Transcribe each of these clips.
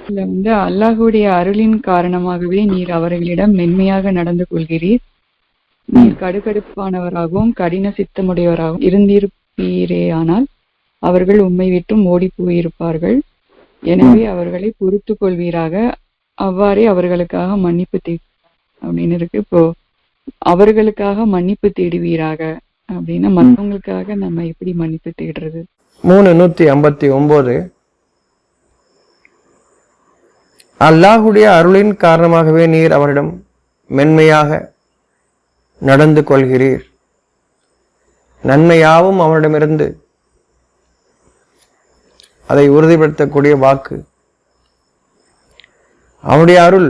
இதுல அல்லாஹுடைய அருளின் காரணமாகவே நீர் அவர்களிடம் மென்மையாக நடந்து கொள்கிறீர். நீர் கடுகடுப்பானவராகவும் கடின சித்தமுடையவராகவும் இருந்திருப்பீரே, ஆனால் அவர்கள் உம்மை விட்டும் ஓடி போயிருப்பார்கள். எனவே அவர்களை பொறுத்து கொள்வீராக, அவ்வாறே அவர்களுக்காக மன்னிப்பு அப்படின்னு இருக்கு. இப்போ அவர்களுக்காக மன்னிப்பு தேடுவீராக அப்படின்னா மற்றவங்களுக்காக நம்ம எப்படி மன்னிப்பு தேடுறது? 3:159 அல்லாஹுடைய அருளின் காரணமாகவே நீர் அவரிடம் மென்மையாக நடந்து கொள்கிறீர். நன்மையாவும் அவரிடமிருந்து அதை உறுதிப்படுத்தக்கூடிய வாக்கு. அவனுடைய அருள்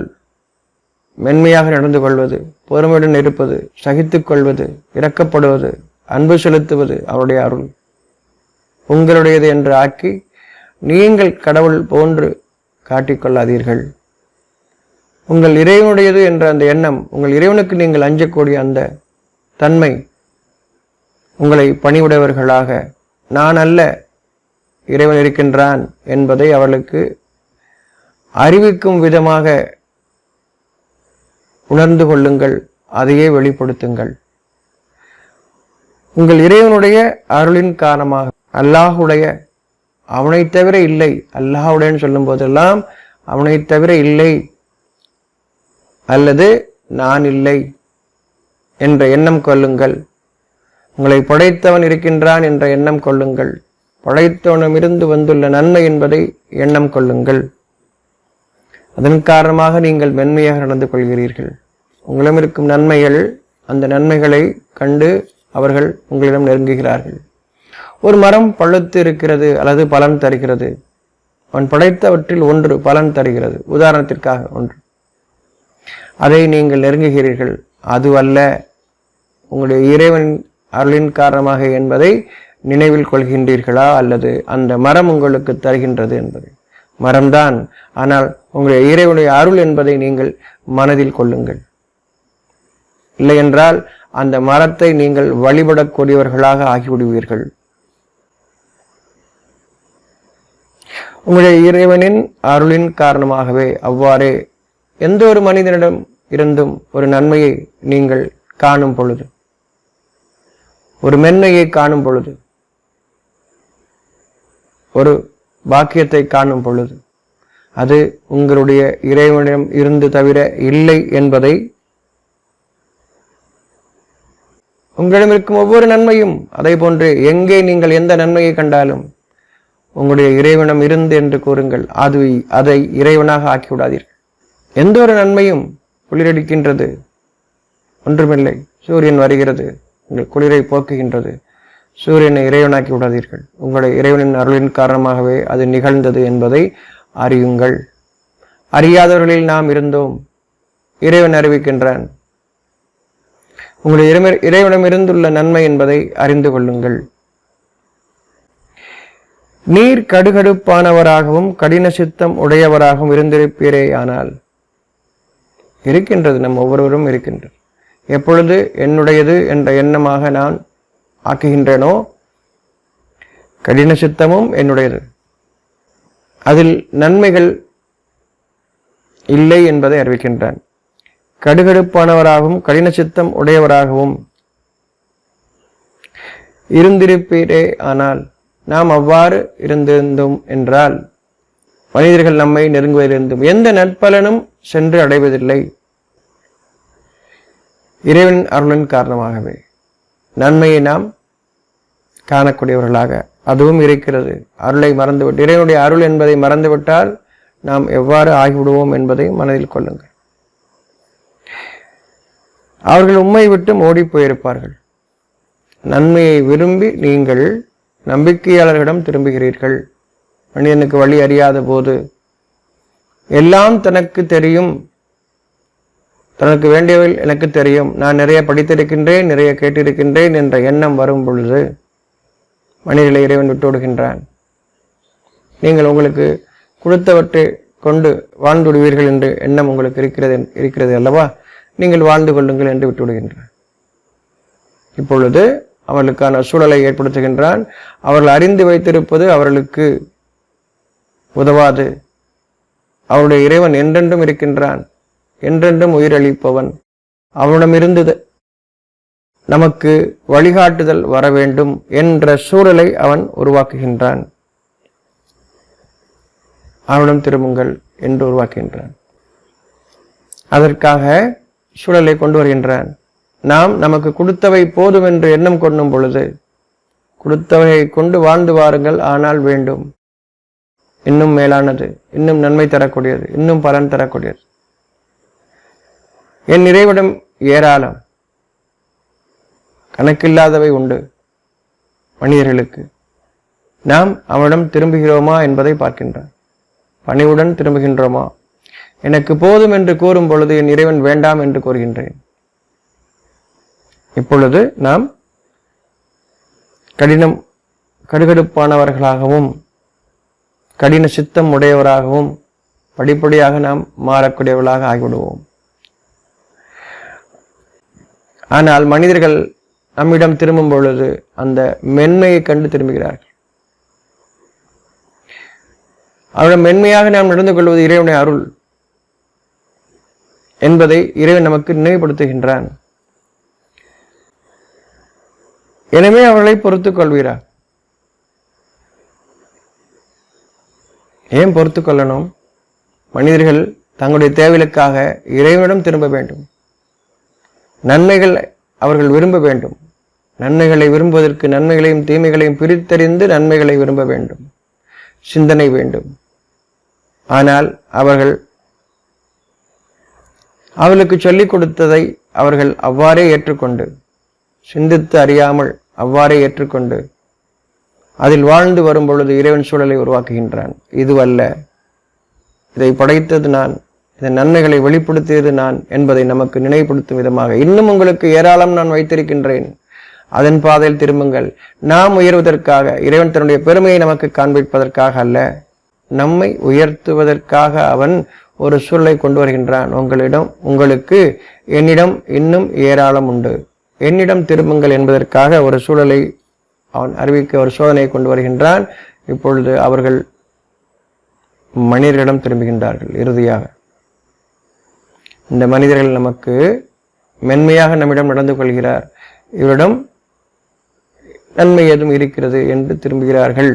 மென்மையாக நடந்து கொள்வது, பொறுமையுடன் இருப்பது, சகித்துக் கொள்வது, இரக்கப்படுவது, அன்பு செலுத்துவது அவருடைய அருள். உங்களுடையது என்று ஆக்கி நீங்கள் கடவுள் போன்று காட்டிக்கொள்ளாதீர்கள். உங்கள் இறைவனுடையது என்ற அந்த எண்ணம், உங்கள் இறைவனுக்கு நீங்கள் அஞ்சக்கூடிய அந்த தன்மை உங்களை பணிவுடையவர்களாக, நான் அல்ல இறைவன் இருக்கின்றான் என்பதை அவர்களுக்கு அறிவிக்கும் விதமாக உணர்ந்து கொள்ளுங்கள். அதையே வெளிப்படுத்துங்கள். உங்கள் இறைவனுடைய அருளின் காரணமாக, அல்லாஹுடைய, அவனை தவிர இல்லை, அல்லாஹுடையன்னு சொல்லும் போதெல்லாம் அவனை தவிர இல்லை அல்லது நான் இல்லை என்ற எண்ணம் கொள்ளுங்கள். உங்களை படைத்தவன் இருக்கின்றான் என்ற எண்ணம் கொள்ளுங்கள். படைத்தவனிடமிருந்து வந்துள்ள நன்மை என்பதை எண்ணம் கொள்ளுங்கள். அதன் காரணமாக நீங்கள் மென்மையாக நடந்து கொள்கிறீர்கள். உங்களிடம் இருக்கும் நன்மைகள், அந்த நன்மைகளை கண்டு அவர்கள் உங்களிடம் நெருங்குகிறார்கள். ஒரு மரம் பழுத்து இருக்கிறது அல்லது பலன் தருகிறது. அவன் படைத்தவற்றில் ஒன்று பலன் தருகிறது, உதாரணத்திற்காக ஒன்று. அதை நீங்கள் நெருங்குகிறீர்கள். அதுவல்ல உங்களுடைய இறைவன் அருளின் காரணமாக என்பதை நினைவில் கொள்கின்றீர்களா, அல்லது அந்த மரம் உங்களுக்கு தருகின்றது என்பதை? மரம்தான், ஆனால் உங்களுடைய இறைவனுடைய அருள் என்பதை நீங்கள் மனதில் கொள்ளுங்கள். இல்லை என்றால் அந்த மரத்தை நீங்கள் வழிபடக்கூடியவர்களாக ஆகிவிடுவீர்கள். உங்களுடைய இறைவனின் அருளின் காரணமாகவே அவ்வாறே எந்த ஒரு மனிதனிடம் இருந்தும் ஒரு நன்மையை நீங்கள் காணும் பொழுது, ஒரு மென்மையை காணும் பொழுது, ஒரு பாக்கியத்தை காணும் பொழுது, அது உங்களுடைய இறைவனிடம் இருந்து தவிர இல்லை என்பதை, உங்களிடம் இருக்கும் ஒவ்வொரு நன்மையும் அதே போன்று எங்கே நீங்கள் எந்த நன்மையை கண்டாலும் உங்களுடைய இறைவனம் இருந்து என்று கூறுங்கள். அதை இறைவனாக ஆக்கிவிடாதீர்கள். எந்த ஒரு நன்மையும் குளிரடிக்கின்றது, ஒன்றுமில்லை. சூரியன் வருகிறது, உங்கள் குளிரை போக்குகின்றது. சூரியனை இறைவனாக்கி விடாதீர்கள். உங்களுடைய இறைவனின் அருளின் காரணமாகவே அது நிகழ்ந்தது என்பதை அறியுங்கள். அறியாதவர்களில் நாம் இருந்தோம், இறைவன் அறிவிக்கின்றான். உங்களுடைய இறைவனிடம் இருந்துள்ள நன்மை என்பதை அறிந்து கொள்ளுங்கள். நீர் கடுகடுப்பானவராகவும் கடின சித்தம் உடையவராகவும் இருந்திருப்பீரே, ஆனால் இருக்கின்றது, நம் ஒவ்வொருவரும் இருக்கின்றது. எப்பொழுது என்னுடையது என்ற எண்ணமாக நான் ஆக்குகின்றேனோ, கடின சித்தமும் என்னுடையது, அதில் நன்மைகள் இல்லை என்பதை அறிவிக்கின்றான். கடுகடுப்பானவராகவும் கடின சித்தம் உடையவராகவும் இருந்திருப்பீரே, ஆனால் நாம் அவ்வாறு இருந்திருந்தோம் என்றால் மனிதர்கள் நம்மை நெருங்குவதிலிருந்தும் எந்த நற்பலனும் சென்று அடைவதில்லை. இறைவன் அருளின் காரணமாகவே நன்மையை நாம் காணக்கூடியவர்களாக அதுவும் இருக்கிறது. அருளை மறந்துவிட்டு, இறைவனுடைய அருள் என்பதை மறந்துவிட்டால் நாம் எவ்வாறு ஆகிவிடுவோம் என்பதை மனதில் கொள்ளுங்கள். அவர்கள் உம்மை விட்டு ஓடி போயிருப்பார்கள். நன்மையை விரும்பி நீங்கள் நம்பிக்கையாளர்களிடம் திரும்புகிறீர்கள். மனிதனுக்கு வழி அறியாத போது, எல்லாம் தனக்கு தெரியும், தனக்கு வேண்டியவை எனக்கு தெரியும், நான் நிறைய படித்திருக்கின்றேன், நிறைய கேட்டிருக்கின்றேன் என்ற எண்ணம் வரும் பொழுது மனிதர்களை இறைவன் விட்டு விடுகின்றான். நீங்கள் உங்களுக்கு கொடுத்தவற்றை கொண்டு வாழ்ந்து விடுவீர்கள் என்று எண்ணம் உங்களுக்கு இருக்கிறது அல்லவா, நீங்கள் வாழ்ந்து கொள்ளுங்கள் என்று விட்டு விடுகின்றான். இப்பொழுது அவர்களுக்கான சூழலை ஏற்படுத்துகின்றான். அவர்கள் அறிந்து வைத்திருப்பது அவர்களுக்கு உதவாது. அவருடைய இறைவன் என்றென்றும் இருக்கின்றான், என்றென்றும் உயிரளிப்பவன். அவனிடமிருந்து நமக்கு வழிகாட்டுதல் வர வேண்டும் என்ற சூழலை அவன் உருவாக்குகின்றான். அவனிடம் திரும்புங்கள் என்று உருவாக்குகின்றான். அதற்காக சூழலை கொண்டு வருகின்றான். நாம் நமக்கு கொடுத்தவை போதும் என்று எண்ணம் கொள்ளும் பொழுது, கொடுத்தவையை கொண்டு வாழ்ந்து வாருங்கள், ஆனால் வேண்டும் இன்னும் மேலானது, இன்னும் நன்மை தரக்கூடியது, இன்னும் பலன் தரக்கூடியது. என் இறைவிடம் ஏராளம், கணக்கில்லாதவை உண்டு மனிதர்களுக்கு. நாம் அவனிடம் திரும்புகிறோமா என்பதை பார்க்கின்றான். பணிவுடன் திரும்புகின்றோமா? எனக்கு போதும் என்று கூறும் பொழுது என் இறைவன் வேண்டாம் என்று கூறுகின்றேன். இப்பொழுது நாம் கடுகடுப்பானவர்களாகவும் கடின சித்தம் உடையவராகவும் படிப்படியாக நாம் மாறக்கூடியவர்களாக ஆகிவிடுவோம். ஆனால் மனிதர்கள் நம்மிடம் திரும்பும் பொழுது அந்த மென்மையை கண்டு திரும்புகிறார்கள். அவரிடம் மென்மையாக நாம் நடந்து கொள்வது இறைவனுடைய அருள் என்பதை இறைவன் நமக்கு நினைவுபடுத்துகின்றான். எனவே அவர்களை பொறுத்துக் கொள்வீரார். ஏன் பொறுத்துக் கொள்ளணும்? மனிதர்கள் தங்களுடைய தேவைகளுக்காக இறைவனிடம் திரும்ப வேண்டும். நன்மைகள் அவர்கள் விரும்ப வேண்டும். நன்மைகளை விரும்புவதற்கு நன்மைகளையும் தீமைகளையும் பிரித்தறிந்து நன்மைகளை விரும்ப வேண்டும், சிந்தனை வேண்டும். ஆனால் அவர்களுக்கு சொல்லிக் கொடுத்ததை அவர்கள் அவ்வாறே ஏற்றுக்கொண்டு, சிந்தித்து அறியாமல் அவ்வாறே ஏற்றுக்கொண்டு அதில் வாழ்ந்து வரும் பொழுது இறைவன் சூழலை உருவாக்குகின்றான். இதுவல்ல, இதை படைத்தது நான், இதன் நன்மைகளை வெளிப்படுத்தியது நான் என்பதை நமக்கு நினைவுபடுத்தும் விதமாக இன்னும் உங்களுக்கு ஏராளம் நான் வைத்திருக்கின்றேன், அதன் பாதையில் திரும்புங்கள். நாம் உயர்வதற்காக, இறைவன் தன்னுடைய பெருமையை நமக்கு காண்பிப்பதற்காக அல்ல, நம்மை உயர்த்துவதற்காக அவன் ஒரு சூழலை கொண்டு வருகின்றான். உங்களுக்கு என்னிடம் இன்னும் ஏராளம் உண்டு, என்னிடம் திரும்புங்கள் என்பதற்காக ஒரு சூழலை அவன் அறிவிக்க ஒரு சோதனையை கொண்டு வருகின்றான். இப்பொழுது அவர்கள் மனிதர்களிடம் திரும்புகின்றார்கள். இறுதியாக இந்த மனிதர்கள் நமக்கு மென்மையாக நம்மிடம் நடந்து கொள்கிறார், இவரிடம் நன்மை ஏதும் இருக்கிறது என்று திரும்புகிறார்கள்.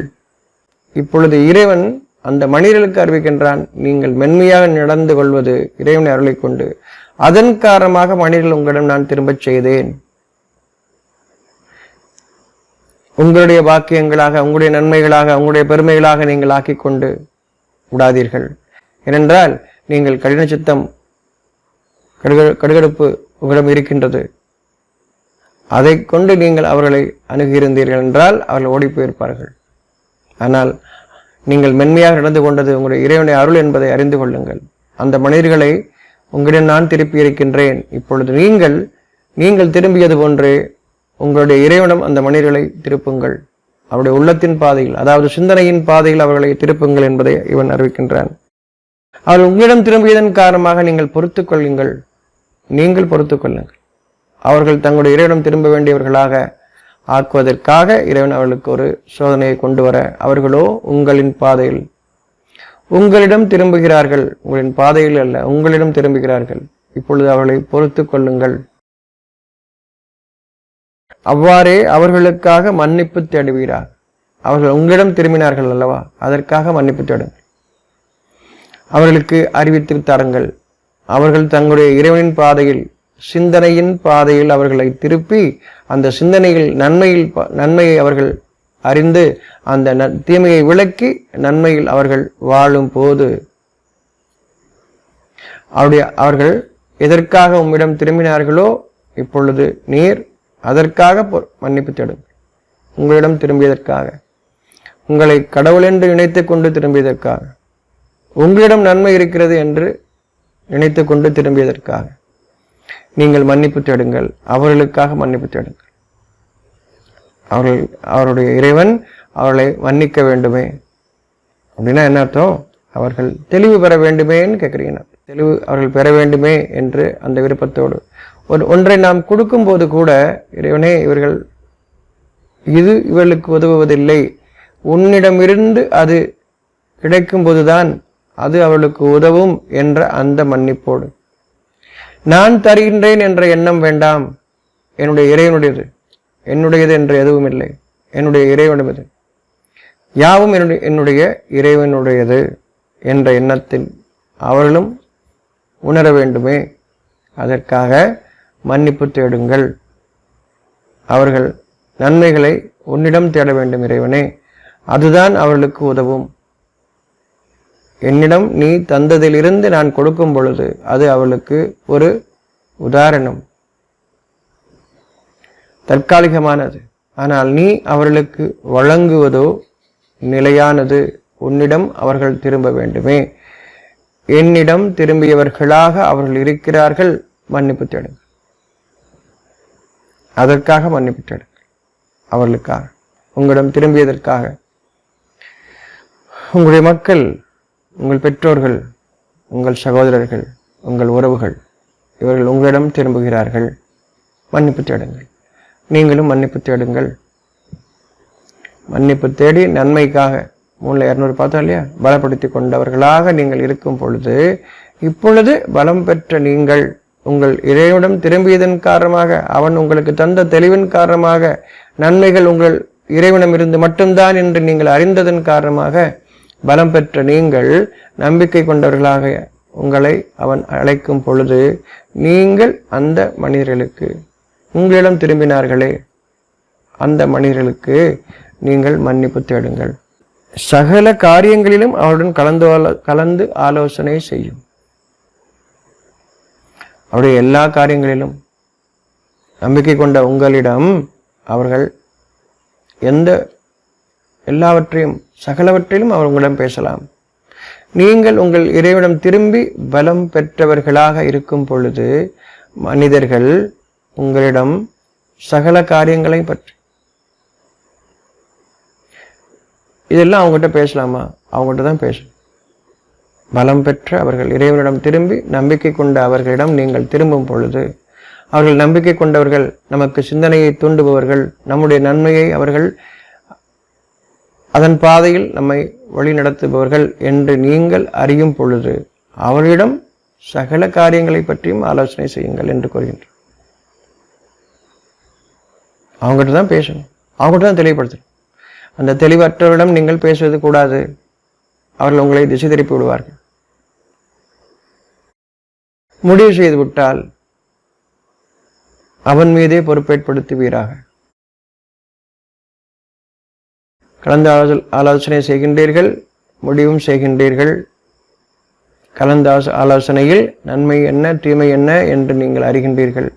இப்பொழுது இறைவன் அந்த மனிதர்களுக்கு அறிவிக்கின்றான், நீங்கள் மென்மையாக நடந்து கொள்வது இறைவனை அருளை கொண்டு, அதன் காரணமாக மனிதர்கள் உங்களிடம் நான் திரும்பச் செய்தேன். உங்களுடைய பாக்கியங்களாக, உங்களுடைய நன்மைகளாக, உங்களுடைய பெருமைகளாக நீங்கள் ஆக்கிக் கொண்டு விடாதீர்கள். ஏனென்றால் நீங்கள் கடின சித்தம், கடுகடுப்பு உங்களிடம் இருக்கின்றது, அதை கொண்டு நீங்கள் அவர்களை அணுகியிருந்தீர்கள் என்றால் அவர்கள் ஓடி போயிருப்பார்கள். ஆனால் நீங்கள் மென்மையாக நடந்து கொண்டது உங்களுடைய இறைவனுடைய அருள் என்பதை அறிந்து கொள்ளுங்கள். அந்த மனிதர்களை உங்களிடம் நான் திருப்பி இருக்கின்றேன். இப்பொழுது நீங்கள் திரும்பியது போன்றே உங்களுடைய இறைவனம் அந்த மனிதர்களை திருப்புங்கள். அவருடைய உள்ளத்தின் பாதையில், அதாவது சிந்தனையின் பாதையில் அவர்களை திருப்புங்கள் என்பதை இவன் அறிவிக்கின்றான். அவர்கள் உங்களிடம் திரும்பியதன் காரணமாக நீங்கள் பொறுத்துக் கொள்ளுங்கள். அவர்கள் தங்களுடைய இறைவனம் திரும்ப வேண்டியவர்களாக ஆக்குவதற்காக இறைவன் அவர்களுக்கு ஒரு சோதனையை கொண்டு வர, அவர்களோ உங்களின் பாதையில் உங்களிடம் திரும்புகிறார்கள், உங்களின் பாதையில் அல்ல, உங்களிடம் திரும்புகிறார்கள். இப்பொழுது அவர்களை பொறுத்துக் கொள்ளுங்கள். அவ்வாறே அவர்களுக்காக மன்னிப்பு தேடுவீரார். அவர்கள் உங்களிடம் திரும்பினார்கள் அல்லவா, அதற்காக மன்னிப்பு தேடுங்கள். அவர்களுக்கு அறிவித்து தாருங்கள். அவர்கள் தங்களுடைய இறைவனின் பாதையில், சிந்தனையின் பாதையில் அவர்களை திருப்பி, அந்த சிந்தனையில் நன்மையை அவர்கள் அறிந்து அந்த தீமையை விளக்கி நன்மையில் அவர்கள் வாழும் போது அவர்கள் எதற்காக உம்மிடம் திரும்பினார்களோ இப்பொழுது நீர் அதற்காக மன்னிப்பு தேடுங்கள். உங்களிடம் திரும்பியதற்காக, உங்களை கடவுள் என்று நினைத்து கொண்டு திரும்பியதற்காக, உங்களிடம் நன்மை இருக்கிறது என்று நினைத்து கொண்டு திரும்பியதற்காக நீங்கள் மன்னிப்பு தேடுங்கள். அவர்களுக்காக மன்னிப்பு தேடுங்கள். அவருடைய இறைவன் அவர்களை மன்னிக்க வேண்டுமே அப்படின்னா என்ன அர்த்தம்? அவர்கள் தெளிவு பெற வேண்டுமேன்னு கேட்குறீங்க. தெளிவு அவர்கள் பெற வேண்டுமே என்று அந்த விருப்பத்தோடு ஒன்றை நாம் கொடுக்கும் போது கூட, இறைவனே இது இவர்களுக்கு உதவுவதில்லை, உன்னிடமிருந்து அது கிடைக்கும் போதுதான் அது அவளுக்கு உதவும் என்ற அந்த மன்னிப்போடு. நான் தருகின்றேன் என்ற எண்ணம் வேண்டாம். என்னுடைய இறைவனுடையது, என்னுடையது என்று எதுவும் இல்லை. என்னுடைய இறைவனுடையது யாவும் என்னுடைய இறைவனுடையது என்ற எண்ணத்தில் அவர்களும் உணர வேண்டுமே. அதற்காக மன்னிப்பு தேடுங்கள். அவர்கள் நன்மைகளை உன்னிடம் தேட வேண்டும் இறைவனே, அதுதான் அவர்களுக்கு உதவும். என்னிடம் நீ தந்ததிலிருந்து நான் கொடுக்கும் பொழுது அது அவளுக்கு ஒரு உதாரணம், தற்காலிகமானது. ஆனால் நீ அவர்களுக்கு வழங்குவதோ நிலையானது. உன்னிடம் அவர்கள் திரும்ப வேண்டுமே. என்னிடம் திரும்பியவர்களாக அவர்கள் இருக்கிறார்கள். மன்னிப்பு தேடுங்கள். அதற்காக மன்னிப்பு தேடுங்கள். அவர்களுக்காக, உங்களிடம் திரும்பியதற்காக. உங்களுடைய மக்கள், உங்கள் பெற்றோர்கள், உங்கள் சகோதரர்கள், உங்கள் உறவுகள், இவர்கள் உங்களிடம் திரும்புகிறார்கள். மன்னிப்பு தேடுங்கள். நீங்களும் மன்னிப்பு தேடுங்கள். மன்னிப்பு தேடி நன்மைக்காக 300 பார்த்தோம் இல்லையா, பலப்படுத்தி கொண்டவர்களாக நீங்கள் இருக்கும் பொழுது, இப்பொழுது பலம் பெற்ற நீங்கள் உங்கள் இறைவனிடம் திரும்பியதன் காரணமாக, அவன் உங்களுக்கு தந்த தெளிவின் காரணமாக, நன்மைகள் உங்கள் இறைவனிடமிருந்து மட்டும்தான் என்று நீங்கள் அறிந்ததன் காரணமாக பலம் பெற்ற நீங்கள் நம்பிக்கை கொண்டவர்களாக உங்களை அவன் அழைக்கும் பொழுது, நீங்கள் அந்த மனிதர்களுக்கு, உங்களிடம் திரும்பினார்களே அந்த மனிதர்களுக்கு நீங்கள் மன்னிப்பு தேடுங்கள். சகல காரியங்களிலும் அவருடன் கலந்து ஆலோசனை செய்யும். அவருடைய எல்லா காரியங்களிலும் நம்பிக்கை கொண்ட உங்களிடம் அவர்கள் எல்லாவற்றையும் சகலவற்றிலும் அவர் உங்களிடம் பேசலாம். நீங்கள் உங்கள் இறைவனிடம் திரும்பி பலம் பெற்றவர்களாக இருக்கும் பொழுது மனிதர்கள் உங்களிடம் சகல காரியங்களை பற்றி, இதெல்லாம் அவங்ககிட்ட பேசலாமா? அவங்ககிட்ட தான் பேசணும். பலம் பெற்ற அவர்கள் இறைவனிடம் திரும்பி நம்பிக்கை கொண்ட அவர்களிடம் நீங்கள் திரும்பும் பொழுது, அவர்கள் நம்பிக்கை கொண்டவர்கள், நமக்கு சிந்தனையை தூண்டுபவர்கள், நம்முடைய நன்மையை அவர்கள் அதன் பாதையில் நம்மை வழி நடத்துபவர்கள் என்று நீங்கள் அறியும் பொழுது அவர்களிடம் சகல காரியங்களை பற்றியும் ஆலோசனை செய்யுங்கள் என்று கூறுகின்றனர். அவங்ககிட்ட தான் பேசணும், அவங்ககிட்ட தான் தெளிவுபடுத்தணும். அந்த தெளிவற்றவரிடம் நீங்கள் பேசுவது கூடாது. அவர்கள் உங்களை திசை திருப்பி விடுவார்கள். முடிவு செய்து விட்டால் அவன் மீதே பொறுப்பேற்படுத்துவீராக. கலந்து ஆலோசனை செய்கின்றீர்கள், முடிவும் செய்கின்றீர்கள். கலந்த ஆலோசனையில் நன்மை என்ன தீமை என்ன என்று நீங்கள் அறிகின்றீர்கள்.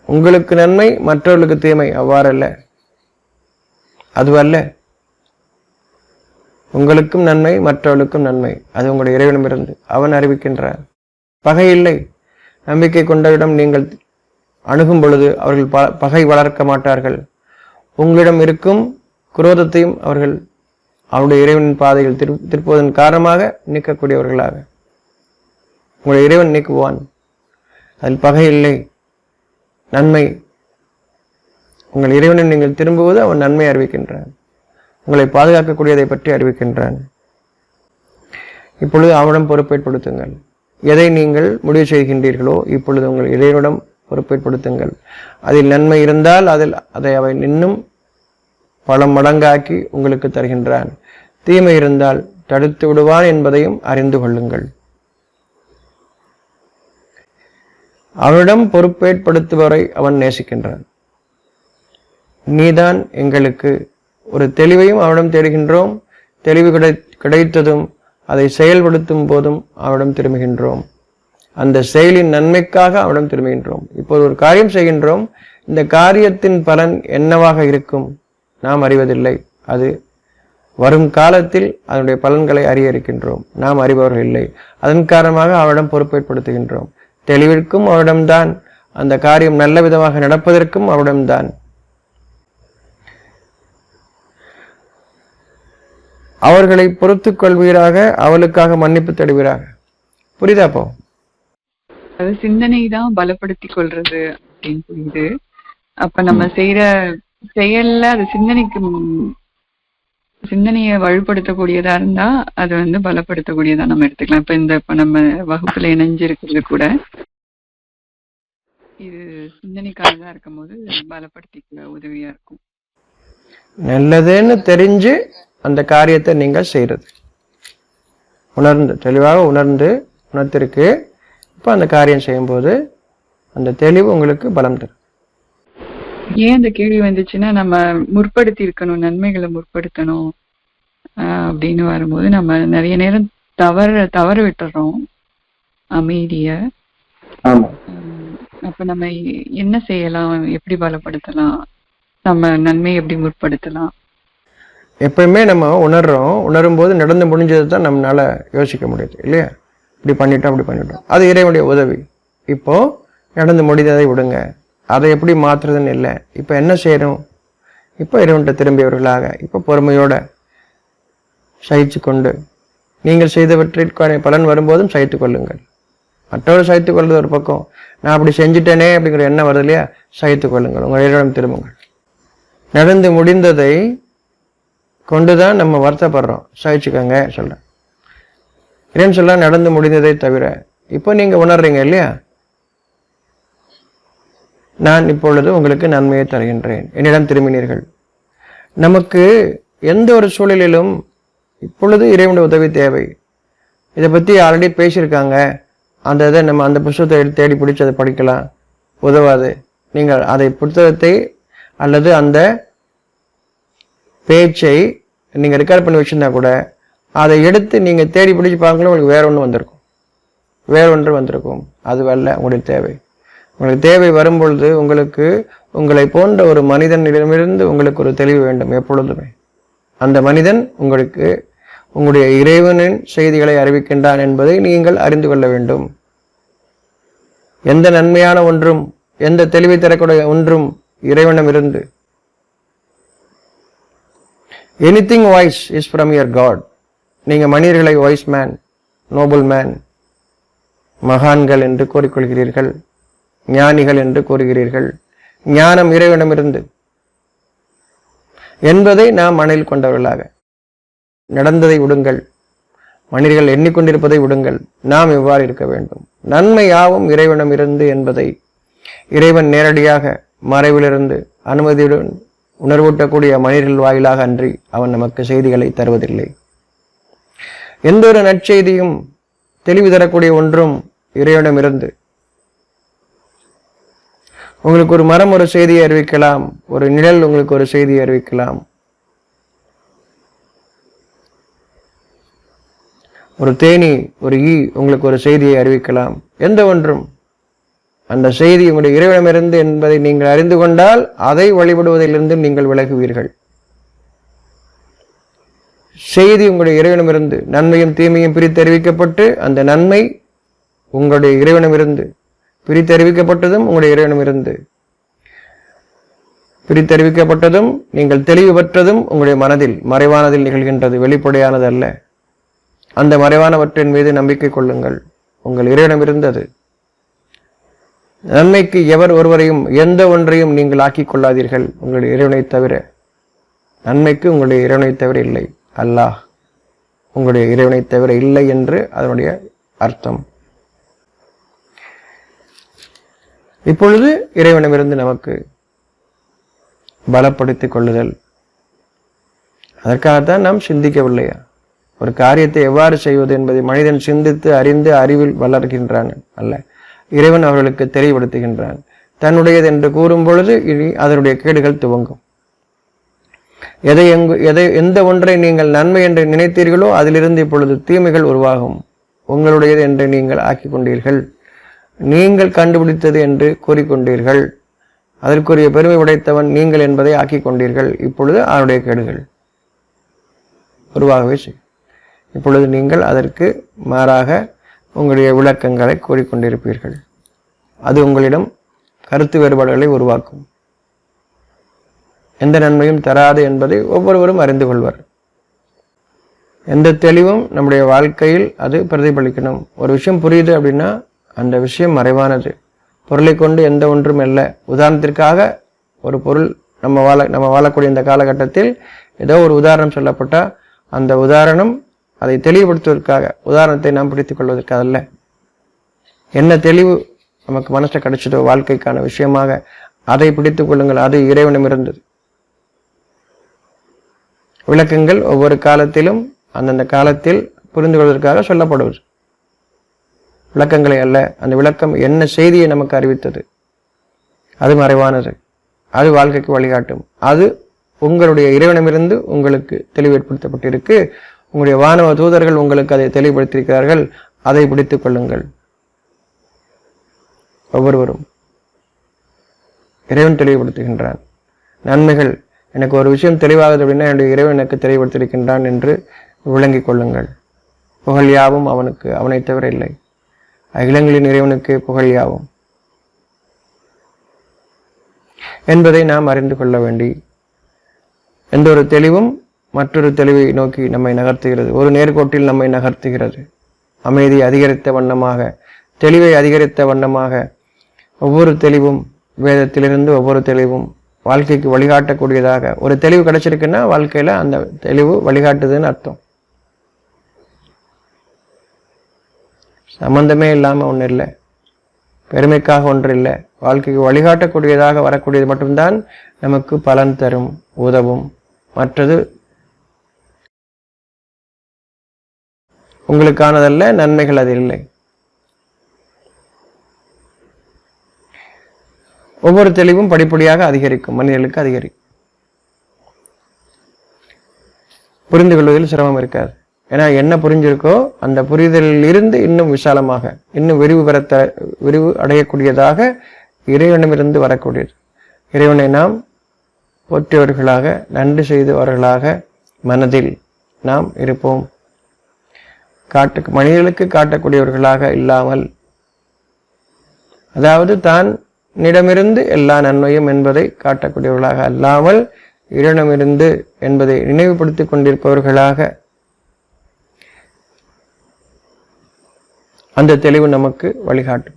உங்களுக்கு நன்மை, மற்றவர்களுக்கு தீமை, அவ்வாறல்ல. அதுவல்ல. உங்களுக்கும் நன்மை, மற்றவர்களுக்கும் நன்மை. அது உங்களுடைய இறைவனிடமிருந்து அவன் அறிவிக்கின்றான். பகை இல்லை. நம்பிக்கை கொண்டவிடம் நீங்கள் அணுகும் பொழுது அவர்கள் பகை வளர்க்க மாட்டார்கள். உங்களிடம் இருக்கும் குரோதத்தையும் அவர்கள் அவருடைய இறைவனின் பாதையில் திருப்புவதன் காரணமாக நீக்கக்கூடியவர்களாக உங்களுடைய இறைவன் நீக்குவான். அதில் பகை இல்லை, நன்மை. உங்கள் இறைவனை நீங்கள் திரும்புவது அவன் நன்மை அறிவிக்கின்றான். உங்களை பாதுகாக்கக்கூடியதை பற்றி அறிவிக்கின்றான். இப்பொழுது அவனிடம் பொறுப்பேற்படுத்துங்கள். எதை நீங்கள் முடிவு செய்கின்றீர்களோ இப்பொழுது உங்கள் இறைவனிடம் பொறுப்பேற்படுத்துங்கள். அதில் நன்மை இருந்தால் அதை அவன் இன்னும் பல மடங்காக்கி உங்களுக்கு தருகின்றான். தீமை இருந்தால் தடுத்து விடுவான் என்பதையும் அறிந்து கொள்ளுங்கள். அவனிடம் பொறுப்பேற்படுத்துபவரை அவன் நேசிக்கின்றான். நீதான் எங்களுக்கு ஒரு தெளிவையும் அவனிடம் தேடுகின்றோம். தெளிவு கிடைத்ததும் அதை செயல்படுத்தும் போதும் அவனிடம் திரும்புகின்றோம். அந்த செயலின் நன்மைக்காக அவனிடம் திரும்புகின்றோம். இப்போது ஒரு காரியம் செய்கின்றோம். இந்த காரியத்தின் பலன் என்னவாக இருக்கும் நாம் அறிவதில்லை. அது வரும் காலத்தில் அதனுடைய பலன்களை அறிய இருக்கின்றோம். நாம் அறிபவர்கள் இல்லை. அதன் காரணமாக அவனிடம் பொறுப்பேற்படுத்துகின்றோம். தெளிவிற்கும் அவனிடம்தான், அந்த காரியம் நல்ல விதமாக நடப்பதற்கும் அவனிடம்தான். அவர்களை பொறுத்துக் கொள்வீராக, அவளுக்காக மன்னிப்பு தேடுவீராக. புரியுதாப்போ? அது சிந்தனை தான் பலப்படுத்தி கொள்றது அப்படின்னு புரியுது. அப்ப நம்ம செய்யற செயல்ல அது சிந்தனைக்கு சிந்தனையை வலுப்படுத்தக்கூடியதா இருந்தா அது வந்து பலப்படுத்தக்கூடியதா நம்ம எடுத்துக்கலாம். இப்ப நம்ம வகுப்புல இணைஞ்சிருக்கிறது கூட இது சிந்தனைக்கானதா இருக்கும் போது பலப்படுத்திக்க உதவியா இருக்கும். நல்லதுன்னு தெரிஞ்சு அந்த காரியத்தை நீங்கள் செய்யறது, உணர்ந்து தெளிவாக உணர்த்திருக்கு. இப்போ அந்த காரியம் செய்யும்போது அந்த தெளிவு உங்களுக்கு பலம் தரும். ஏன் அந்த கேள்வி வந்துச்சுன்னா, நம்ம முற்படுத்தி இருக்கணும், நன்மைகளை முற்படுத்தணும் அப்படின்னு வரும்போது நம்ம நிறைய நேரம் தவற விட்டுறோம் அமைதிய. அப்ப நம்ம என்ன செய்யலாம், எப்படி பலப்படுத்தலாம், நம்ம நன்மையை எப்படி முற்படுத்தலாம்? எப்பயுமே நம்ம உணரும் போது நடந்து முடிஞ்சது தான் நம்மளால யோசிக்க முடியுது இல்லையா? இப்படி பண்ணிட்டோம், அது இறைவனுடைய உதவி. இப்போ நடந்து முடிந்ததை விடுங்க, அதை எப்படி மாற்றுறதுன்னு இல்லை. இப்போ என்ன செய்யணும்? இப்போ இறைவன்கிட்ட திரும்பியவர்களாக இப்போ பொறுமையோட சகிச்சு கொண்டு நீங்கள் செய்தவற்றிற்கான பலன் வரும்போதும் சகித்து கொள்ளுங்கள். மற்றவர் சகித்து கொள்வது ஒரு பக்கம், நான் அப்படி செஞ்சுட்டேனே அப்படிங்கிற எண்ணம் வருது இல்லையா? சகித்து கொள்ளுங்கள், உங்கள் இறைவன் திரும்புங்கள். நடந்து முடிந்ததை கொண்டுதான் நம்ம வருத்தப்படுறோம், சகிச்சுக்கங்க சொல்ல. இறைவன் சொல்ல நடந்து முடிந்ததை தவிர இப்போ நீங்க உணர்றீங்க இல்லையா? நான் இப்பொழுது உங்களுக்கு நன்மையை தருகின்றேன், என்னிடம் திரும்பினீர்கள். நமக்கு எந்த ஒரு சூழலிலும் இப்பொழுது இறைவனுடைய உதவி தேவை. இதை பற்றி ஆல்ரெடி பேசியிருக்காங்க, அந்த இதை நம்ம அந்த புத்தகத்தை எடுத்து தேடி பிடிச்சி அதை படிக்கலாம், உதவாது. நீங்கள் அதை புத்தகத்தை அல்லது அந்த பேச்சை நீங்கள் ரெக்கார்ட் பண்ணி வச்சுருந்தா கூட அதை எடுத்து நீங்கள் தேடி பிடிச்சி பார்க்கலாம், உங்களுக்கு வேற ஒன்று வந்திருக்கும். அது வரல உங்களுடைய தேவை. உங்களுக்கு தேவை வரும்பொழுது உங்களை போன்ற ஒரு மனிதனிடமிருந்து உங்களுக்கு ஒரு தெளிவு வேண்டும் எப்பொழுதுமே. அந்த மனிதன் உங்களுடைய இறைவனின் செய்திகளை அறிவிக்கின்றான் என்பதை நீங்கள் அறிந்து கொள்ள வேண்டும். எந்த நன்மையான ஒன்றும் எந்த தெளிவை தரக்கூடிய ஒன்றும் இறைவனிடமிருந்து. Anything voice is from your God. நீங்க மனிதர்களை வாய்ஸ் மேன், நோபல் மேன், மகான்கள் என்று கூறிக்கொள்கிறீர்கள், ஞானிகள் என்று கூறுகிறீர்கள். ஞானம் இறைவனிடமிருந்து என்பதை நாம் மனதில் கொண்டவர்களாக நடந்ததை விடுங்கள், மனிதர்கள் எண்ணிக்கொண்டிருப்பதை விடுங்கள். நாம் எவ்வாறு இருக்க வேண்டும்? நன்மை யாவும் இறைவனிடமிருந்து என்பதை இறைவன் நேரடியாக மறைவிலிருந்து அனுமதியுடன் உணர்வூட்டக்கூடிய மனிதர்கள் வாயிலாக அன்றி அவன் நமக்கு செய்திகளை தருவதில்லை. எந்த ஒரு நற்செய்தியும் தெளிவு தரக்கூடிய ஒன்றும் இறைவனிடமிருந்து. உங்களுக்கு ஒரு மரம் ஒரு செய்தியை அறிவிக்கலாம், ஒரு நிழல் உங்களுக்கு ஒரு செய்தியை அறிவிக்கலாம், ஒரு தேனி ஒரு ஈ உங்களுக்கு ஒரு செய்தியை அறிவிக்கலாம். எந்த ஒன்றும் அந்த செய்தி உங்களுடைய இறைவனிடமிருந்து என்பதை நீங்கள் அறிந்து கொண்டால் அதை வழிபடுவதிலிருந்து நீங்கள் விலகுவீர்கள். செய்தி உங்களுடைய இறைவனிடமிருந்து நன்மையும் தீமையும் பிரித்தறிவிக்கப்பட்டு அந்த நன்மை உங்களுடைய இறைவனிடமிருந்து பிரித்தறிவிக்கப்பட்டதும் உங்களுடைய இறைவனிடமிருந்து பிரித்தறிவிக்கப்பட்டதும் நீங்கள் தெளிவு பெற்றதும் உங்களுடைய மனதில் மறைவானதில் நிகழ்கின்றது, வெளிப்படையானது அல்ல. அந்த மறைவானவற்றின் மீது நம்பிக்கை கொள்ளுங்கள், உங்கள் இறைவனிடமிருந்தது. நன்மைக்கு எவர் ஒருவரையும் எந்த ஒன்றையும் நீங்கள் ஆக்கிக் கொள்ளாதீர்கள் உங்களுடைய இறைவனை தவிர. நன்மைக்கு உங்களுடைய இறைவனை தவிர இல்லை, அல்லாஹ் உங்களுடைய இறைவனை தவிர இல்லை என்று அதனுடைய அர்த்தம். இப்பொழுது இறைவனிடமிருந்து நமக்கு பலப்படுத்திக் கொள்ளுதல். அதற்காகத்தான் நாம் சிந்திக்கவில்லையா? ஒரு காரியத்தை எவ்வாறு செய்வது என்பதை மனிதன் சிந்தித்து அறிந்து அறிவில் வளர்கின்றான் அல்ல, இறைவன் அவர்களுக்கு தெளிவுபடுத்துகின்றான். தன்னுடையது என்று கூறும் பொழுது இனி அதனுடைய கேடுகள் துவங்கும். எந்த ஒன்றை நீங்கள் நன்மை என்று நினைத்தீர்களோ அதிலிருந்து இப்பொழுது தீமைகள் உருவாகும். உங்களுடையது என்று நீங்கள் ஆக்கிக் கொண்டீர்கள், நீங்கள் கண்டுபிடித்தது என்று கூறிக்கொண்டீர்கள், அதற்குரிய பெருமை உடைத்தவன் நீங்கள் என்பதை ஆக்கிக் கொண்டீர்கள். இப்பொழுது அதனுடைய கேடுகள் உருவாகவே செய்யும். இப்பொழுது நீங்கள் அதற்கு மாறாக உங்களுடைய விளக்கங்களை கூறிக்கொண்டிருப்பீர்கள். அது உங்களிடம் கருத்து வேறுபாடுகளை உருவாக்கும், எந்த நன்மையும் தராது என்பதை ஒவ்வொருவரும் அறிந்து கொள்வர். எந்த தெளிவும் நம்முடைய வாழ்க்கையில் அது பிரதிபலிக்கணும். ஒரு விஷயம் புரியுது அப்படின்னா அந்த விஷயம் மறைவானது, பொருளை கொண்டு எந்த ஒன்றும் அல்ல. உதாரணத்திற்காக ஒரு பொருள் நம்ம வாழக்கூடிய இந்த காலகட்டத்தில் ஏதோ ஒரு உதாரணம் சொல்லப்பட்டா அந்த உதாரணம் அதை தெளிவுபடுத்துவதற்காக, உதாரணத்தை நாம் பிடித்துக் கொள்வதற்காக அல்ல. என்ன தெளிவு நமக்கு மனசு கிடைச்சதோ வாழ்க்கைக்கான விஷயமாக அதை பிடித்துக் கொள்ளுங்கள். அது இறைவனும் இருந்தது. விளக்கங்கள் ஒவ்வொரு காலத்திலும் அந்தந்த காலத்தில் புரிந்து கொள்வதற்காக சொல்லப்படுவது. விளக்கங்களை அல்ல, அந்த விளக்கம் என்ன செய்தியை நமக்கு அறிவித்தது, அது மறைவானது, அது வாழ்க்கைக்கு வழிகாட்டும். அது உங்களுடைய இறைவனமிருந்து உங்களுக்கு தெளிவு ஏற்படுத்தப்பட்டிருக்கு. உங்களுடைய வானவ தூதர்கள் உங்களுக்கு அதை தெளிவுபடுத்தியிருக்கிறார்கள். அதை பிடித்துக் கொள்ளுங்கள். ஒவ்வொருவரும் இறைவன் தெளிவுபடுத்துகின்றான். நன்மைகள், எனக்கு ஒரு விஷயம் தெளிவாகுது அப்படின்னா என்னுடைய இறைவன் எனக்கு தெளிவுபடுத்தியிருக்கின்றான் என்று விளங்கிக் கொள்ளுங்கள். புகழ் யாவும் அவனுக்கு, அவனை தவிர இல்லை. அகிலங்களின் இறைவனுக்கு புகழ் யாவும் என்பதை நாம் அறிந்து கொள்ள வேண்டி, எந்த ஒரு தெளிவும் மற்றொரு தெளிவை நோக்கி நம்மை நகர்த்துகிறது. ஒரு நேர்கோட்டில் நம்மை நகர்த்துகிறது. அமைதி அதிகரித்த வண்ணமாக, தெளிவை அதிகரித்த வண்ணமாக ஒவ்வொரு தெளிவும், வேதத்திலிருந்து ஒவ்வொரு தெளிவும் வாழ்க்கைக்கு வழிகாட்டக்கூடியதாக. ஒரு தெளிவு கிடைச்சிருக்குன்னா வாழ்க்கையில அந்த தெளிவு வழிகாட்டுதுன்னு அர்த்தம். சம்பந்தமே இல்லாம ஒன்று இல்லை, பெருமைக்காக ஒன்று இல்லை, வாழ்க்கைக்கு வழிகாட்டக்கூடியதாக வரக்கூடியது மட்டும்தான் நமக்கு பலன் தரும், உதவும். மற்றது உங்களுக்கானதல்ல, நன்மைகள் அது இல்லை. ஒவ்வொரு தெளிவும் படிப்படியாக அதிகரிக்கும், மனிதர்களுக்கு அதிகரிக்கும். புரிந்து கொள்வதில் சிரமம் இருக்காது. ஏன்னா என்ன புரிஞ்சிருக்கோ அந்த புரிதலில் இருந்து இன்னும் விசாலமாக, இன்னும் விரிவு அடையக்கூடியதாக இறைவனிடமிருந்து வரக்கூடியது. இறைவனை நாம் போற்றியவர்களாக, நன்றி செய்தவர்களாக மனதில் நாம் இருப்போம். மனிதர்களுக்கு காட்டக்கூடியவர்களாக இல்லாமல், அதாவது தானிடமிருந்து எல்லா நன்மையும் என்பதை காட்டக்கூடியவர்களாக அல்லாமல், இறைவனிடமிருந்து என்பதை நினைவுபடுத்திக் கொண்டிருப்பவர்களாக அந்த தெளிவு நமக்கு வழிகாட்டும்.